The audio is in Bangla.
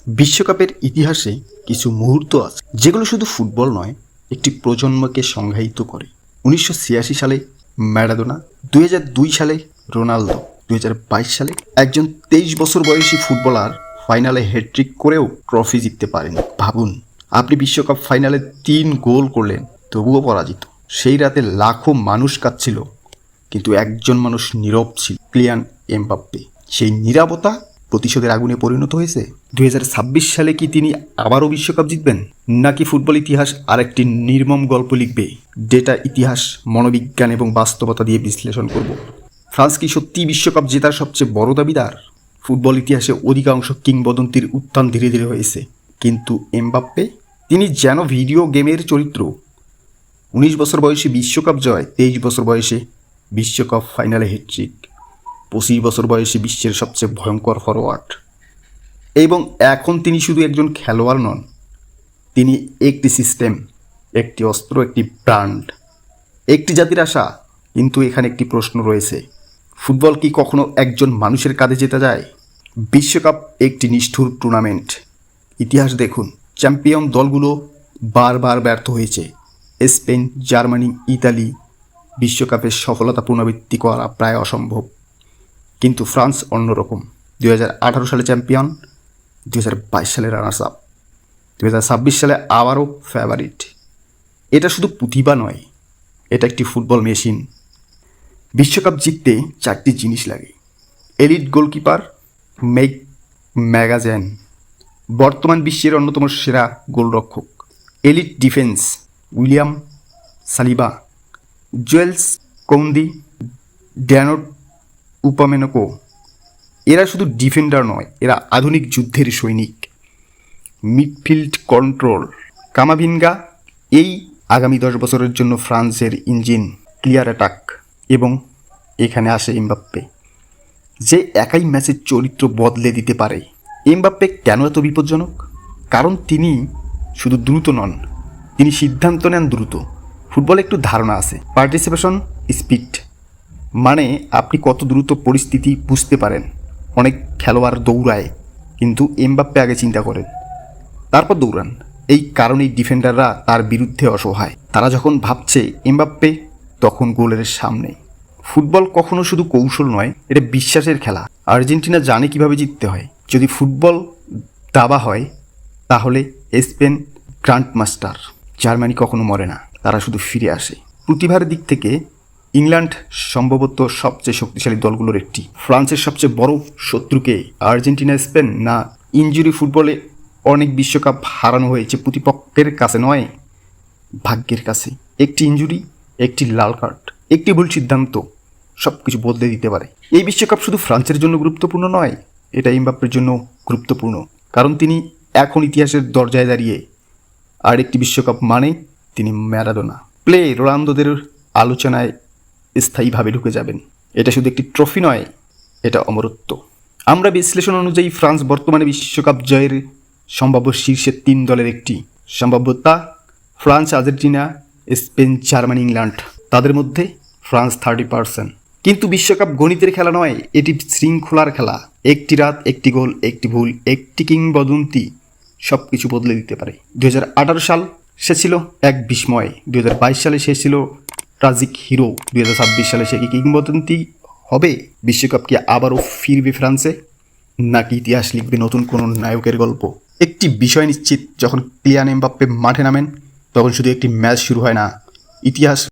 বিশ্বকাপের ইতিহাসে কিছু মুহূর্ত আছে যেগুলো শুধু ফুটবল নয়, একটি প্রজন্মকে সংজ্ঞায়িত করে। 1986 সালে ম্যারাডোনা, 2002 সালে রোনালদো, 2022 সালে একজন 23 বছর বয়সী ফুটবলার ফাইনালে হ্যাট্রিক করেও ট্রফি জিততে পারেন। ভাবুন, আপনি বিশ্বকাপ ফাইনালে 3 গোল করলেন, তবুও পরাজিত। সেই রাতে লাখো মানুষ কাঁদছিল, কিন্তু একজন মানুষ নীরব ছিল, কিলিয়ান এমবাপ্পে। সেই নীরবতা প্রতিশোধের আগুনে পরিণত হয়েছে। 2026 সালে কি তিনি আবারও বিশ্বকাপ জিতবেন, নাকি ফুটবল ইতিহাস আরেকটি নির্মম গল্প লিখবে? ডেটা, ইতিহাস, মনোবিজ্ঞান এবং বাস্তবতা দিয়ে বিশ্লেষণ করব। ফ্রান্স কি সত্যি বিশ্বকাপ জেতার সবচেয়ে বড় দাবিদার? ফুটবল ইতিহাসে অধিকাংশ কিংবদন্তির উত্থান ধীরে ধীরে হয়েছে, কিন্তু এমবাপ্পে, তিনি যেন ভিডিও গেমের চরিত্র। 19 বছর বয়সে বিশ্বকাপ জয়, 23 বছর বয়সে বিশ্বকাপ ফাইনালে হ্যাট্রিক, 25 বছর বয়সে বিশ্বের সবচেয়ে ভয়ঙ্কর ফরওয়ার্ড। এবং এখন তিনি শুধু একজন খেলোয়াড় নন, তিনি একটি সিস্টেম, একটি অস্ত্র, একটি ব্র্যান্ড, একটি জাতির আশা। কিন্তু এখানে একটি প্রশ্ন রয়েছে, ফুটবল কি কখনো একজন মানুষের কাঁধে জেতা যায়? বিশ্বকাপ একটি নিষ্ঠুর টুর্নামেন্ট। ইতিহাস দেখুন, চ্যাম্পিয়ন দলগুলো বারবার ব্যর্থ হয়েছে। Spain, Germany, Italy. বিশ্বকাপের সফলতা পুনরাবৃত্তি করা প্রায় অসম্ভব। কিন্তু ফ্রান্স অন্যরকম। 2018 সালে চ্যাম্পিয়ন, 2022 সালে রানার্স আপ, 2026 সালে আবারও ফেভারিট। এটা শুধু প্রতিভা নয়, এটা একটি ফুটবল মেশিন। বিশ্বকাপ জিততে 4টি জিনিস লাগে: এলিট গোলকিপার ম্যাগাজেন, বর্তমান বিশ্বের অন্যতম সেরা গোলরক্ষক; elite defence, William Saliba, Jules Kounde, ড্যানোট উপামেনকো। এরা শুধু ডিফেন্ডার নয়, এরা আধুনিক যুদ্ধের সৈনিক। মিডফিল্ড কন্ট্রোল, কামাভিঙ্গা, এই আগামী 10 বছরের জন্য ফ্রান্সের ইঞ্জিন। ক্লিয়ার অ্যাটাক, এবং এখানে আসে এমবাপ্পে, যে একাই ম্যাচের চরিত্র বদলে দিতে পারে। এমবাপ্পে কেন এত বিপজ্জনক? কারণ তিনি শুধু দ্রুত নন, তিনি সিদ্ধান্ত নেন দ্রুত। ফুটবলে একটু ধারণা আছে, পার্টিসিপেশন স্পিড, মানে আপনি কত দ্রুত পরিস্থিতি বুঝতে পারেন। অনেক খেলোয়াড় দৌড়ায়, কিন্তু এমবাপ্পে আগে চিন্তা করেন, তারপর দৌড়ান। এই কারণেই ডিফেন্ডাররা তার বিরুদ্ধে অসহায়। তারা যখন ভাবছে এমবাপ্পে, তখন গোলের সামনে। ফুটবল কখনো শুধু কৌশল নয়, এটা বিশ্বাসের খেলা। আর্জেন্টিনা জানে কিভাবে জিততে হয়। যদি ফুটবল দাবা হয়, তাহলে স্পেন গ্র্যান্ড মাস্টার। জার্মানি কখনো মরে না, তারা শুধু ফিরে আসে। প্রতিভার দিক থেকে ইংল্যান্ড সম্ভবত সবচেয়ে শক্তিশালী দলগুলোর একটি। ফ্রান্সের সবচেয়ে বড় শত্রুকে আর্জেন্টিনা, স্পেন না ইনজুরি? ফুটবলে অনেক বিশ্বকাপ হারানো হয়েছে প্রতিপক্ষের কাছে নয়, ভাগ্যের কাছে। একটি ইনজুরি, একটি লাল কার্ড, একটি ভুল সিদ্ধান্ত সব কিছু বদলে দিতে পারে। এই বিশ্বকাপ শুধু ফ্রান্সের জন্য গুরুত্বপূর্ণ নয়, এটা এমবাপ্পের জন্য গুরুত্বপূর্ণ, কারণ তিনি এখন ইতিহাসের দরজায় দাঁড়িয়ে। আর একটি বিশ্বকাপ মানে তিনি ম্যারাডোনা, প্লে, রোনালদোদের আলোচনায় স্থায়ীভাবে ঢুকে যাবেন। এটা শুধু একটি ট্রফি নয়, এটা অমরত্ব। আমরা বিশ্লেষণ অনুযায়ী ফ্রান্স বর্তমানে বিশ্বকাপ জয়ের সম্ভাব্য শীর্ষের 3 দলের একটি। সম্ভাব্যতা: France, Argentina, Spain, Germany, England. তাদের মধ্যে ফ্রান্স 30%। কিন্তু বিশ্বকাপ গণিতের খেলা নয়, এটি শৃঙ্খলার খেলা। একটি রাত, একটি গোল, একটি ভুল, একটি কিংবদন্তি সব কিছু বদলে দিতে পারে। 2018 সাল সে ছিল এক বিস্ময়, 2022 সালে সে ছিল ট্রাজিক হিরো, 2026 সালে সে কি কিংবদন্তি হবে? বিশ্বকাপ কি আবারও ফিরবে ফ্রান্সে, নাকি ইতিহাস লিখবে নতুন কোনো নায়কের গল্প? একটি বিষয় নিশ্চিত, যখন কিলিয়ান এমবাপ্পে মাঠে নামেন, তখন শুধু একটি ম্যাচ শুরু হয় না, ইতিহাস